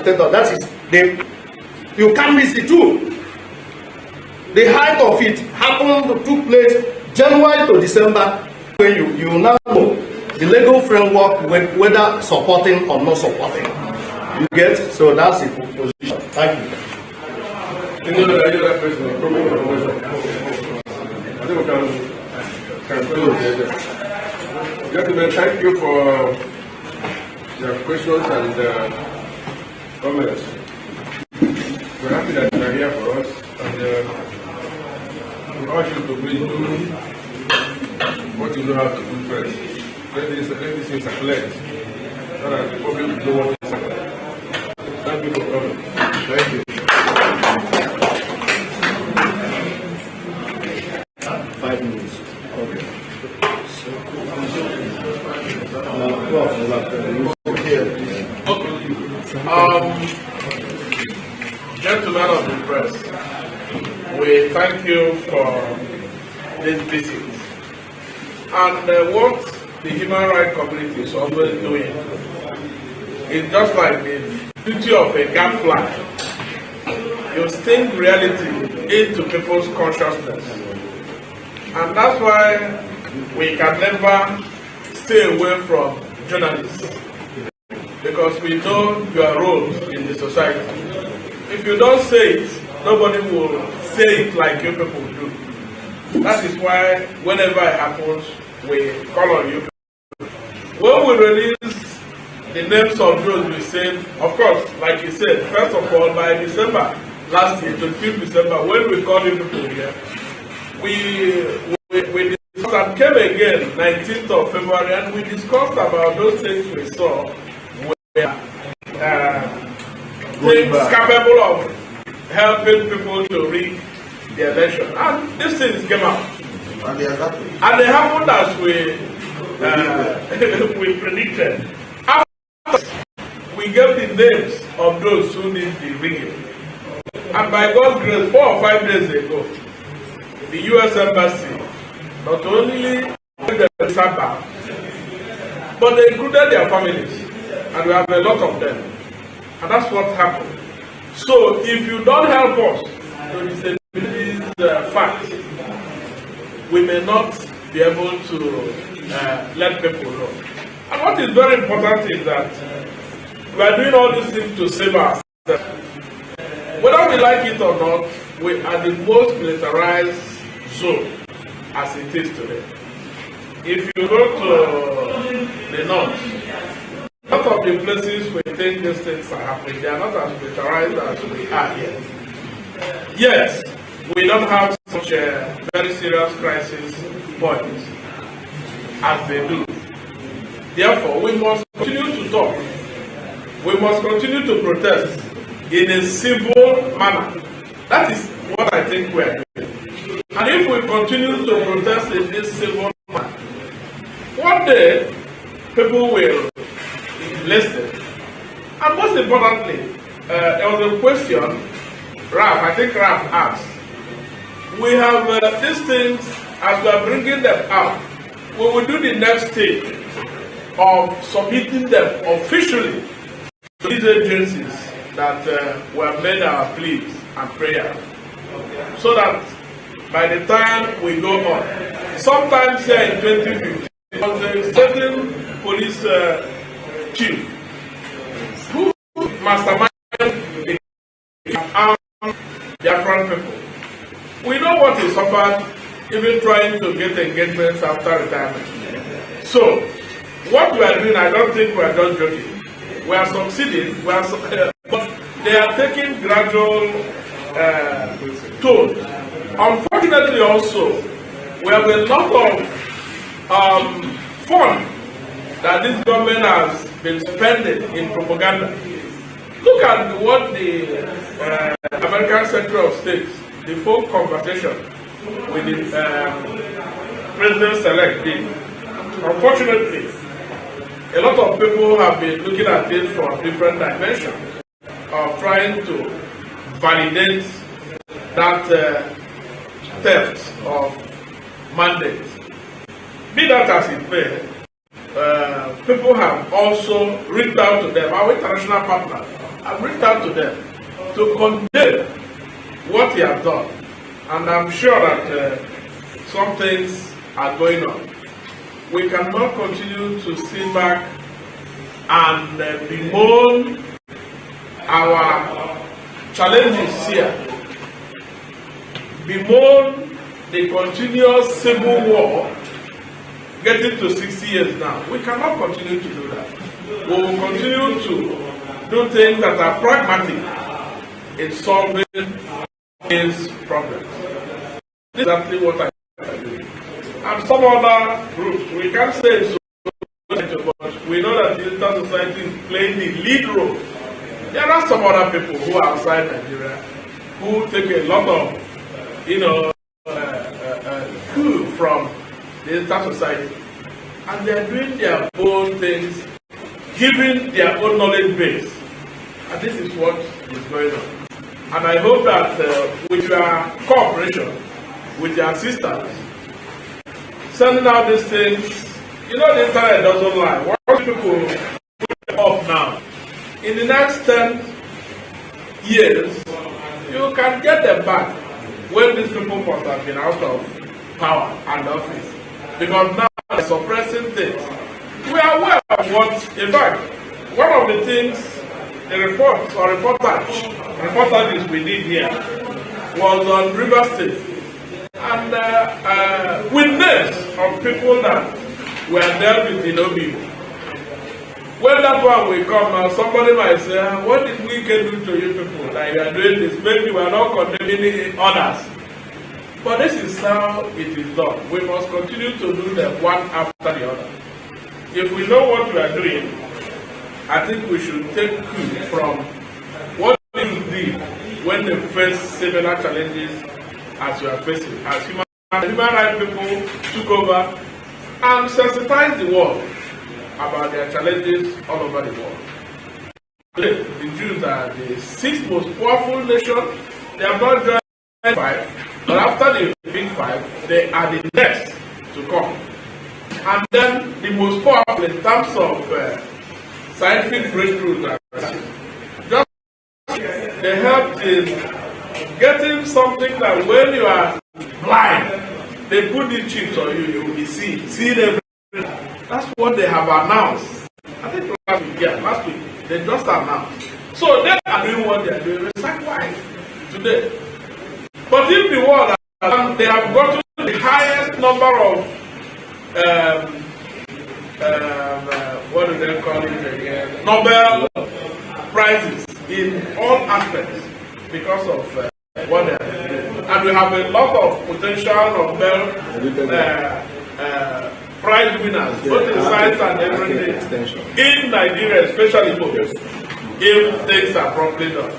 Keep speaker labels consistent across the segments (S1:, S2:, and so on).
S1: agitator. That is, you can't miss it too. The height of it took place January to December, when you now know the legal framework, whether supporting or not supporting. You get? So that's the position. Thank you.
S2: Any other question? I think we can close there. Gentlemen, thank you for your questions and comments. We're happy that you are here for us, and we urge you to please do what you know how to do first. Let these things are clear, so that the public will know what is happening. Thank you for coming. Thank you.
S1: 5 minutes. Okay.
S3: Gentlemen of the press, we thank you for this visit. And what the human rights community is always doing is just like the duty of a gadfly. You sting reality into people's consciousness. And that's why we can never stay away from journalists, because we know your roles in the society. If you don't say it, nobody will say it like you people do. That is why whenever it happens, we call on you. When we release the names of those we said, of course, like you said, first of all, by December last year, 25th December, when we called you people here, we discussed and came again 19th of February, and we discussed about those things we saw where things capable of helping people to rig the election. And these things came out. And they happened as we predicted. After we gave the names of those who did the rigging. And by God's grace, 4 or 5 days ago, the U.S. Embassy not only the Sabbath, but they included their families. And we have a lot of them. And that's what happened. So if you don't help us to disseminate these facts, we may not be able to let people know. And what is very important is that we are doing all these things to save ourselves. Whether we like it or not, we are the most militarized zone as it is today. If you go to the north, a lot of the places we think these things are happening, they are not as militarized as we are here. Yes, we don't have such a very serious crisis points as they do. Therefore, we must continue to talk. We must continue to protest in a civil manner. That is what I think we are doing. And if we continue to protest in this civil manner, one day people will listen. And most importantly, there was a question I think Raf asked. We have these things, as we are bringing them out, we will do the next stage of submitting them officially to these agencies that were made our pleas and prayers, so that by the time we go on, sometimes here in 2015, there was a certain police chief who masterminded the armed Biafran people. We know what he suffered, even trying to get engagements after retirement. So, what we are doing, I don't think we are just joking. We are succeeding, but they are taking gradual toll. Unfortunately also, we have a lot of fund that this government has been spending in propaganda. Look at what the American Secretary of State, the phone conversation with the President-elect did. Unfortunately, a lot of people have been looking at it from different dimensions of trying to validate that theft of mandate. Be that as it may, people have also reached out to them, our international partners, I've reached out to them to condemn what he has done. And I'm sure that some things are going on. We cannot continue to sit back and bemoan our challenges here, bemoan the continuous civil war getting to 60 years now. We cannot continue to do that. We will continue to do things that are pragmatic in solving these problems. This is exactly what I do. And some other groups, we can't say so, but we know that the digital society is playing the lead role. There are some other people who are outside Nigeria who take a lot of, coup from the digital society, and they are doing their own things, giving their own knowledge base. And this is what is going on. And I hope that with your cooperation, with your assistance, sending out these things, the internet doesn't lie. Once people put it up now, in the next 10 years, you can get them back when these people must have been out of power and office. Because now they're suppressing things. We are aware of what, in fact, one of the things, the reports or reportages we did here was on River State. And with names of people that were dealt with in Obi. When that one will come now, somebody might say, what did we get do to you people? Like you are doing this, maybe we are not condemning others. But this is how it is done. We must continue to do them one after the other. If we know what we are doing, I think we should take cue from what we did when they face similar challenges as we are facing. As human rights people took over and sensitized the world about their challenges all over the world. Today, the Jews are the 6th most powerful nation. They have not joined the 5, but after the big 5, they are the next to come. And then the most powerful in terms of scientific breakthroughs. Just they helped in getting something that when you are blind, they put the chips on you, you will be seeing everything. That's what they have announced. I think last week, they just announced. So they are doing what they are doing. It's like why today. But in the world, they have gotten the highest number of what do they call it again? Nobel prizes in all aspects because of what they are doing. And we have a lot of potential Nobel prize winners, both in science and everything, in Nigeria, especially if things are properly done.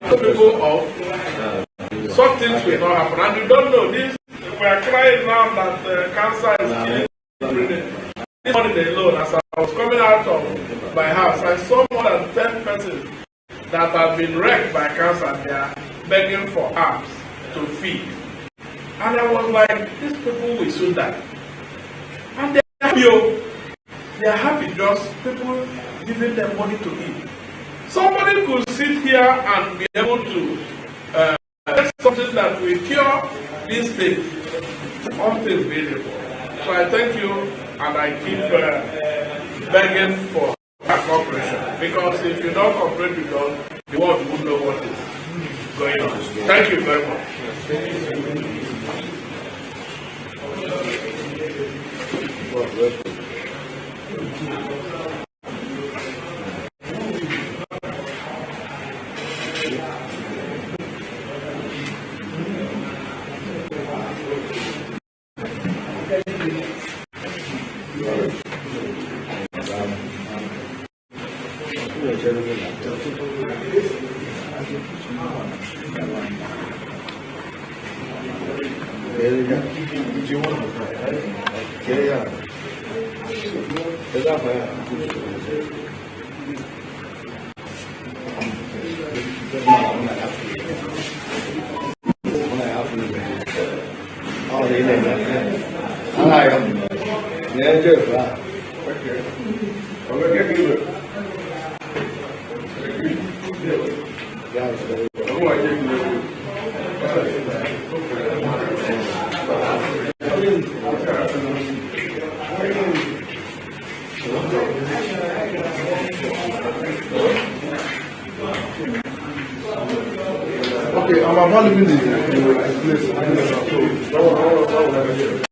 S3: People of such things will not happen. And you don't know this. We are crying now that cancer is killing. This morning alone, as I was coming out of my house, I saw more than 10 persons that have been wrecked by cancer. They are begging for arms to feed. And I was like, these people will soon die. And they are happy. They are happy just people giving them money to eat. Somebody could sit here and be able to get something that will cure these things. All things beautiful. So I thank you and I keep begging for cooperation. Because if you don't cooperate with us, the world won't know what is going on. Thank you very much.
S4: Okay, I'm about leaving the place. So,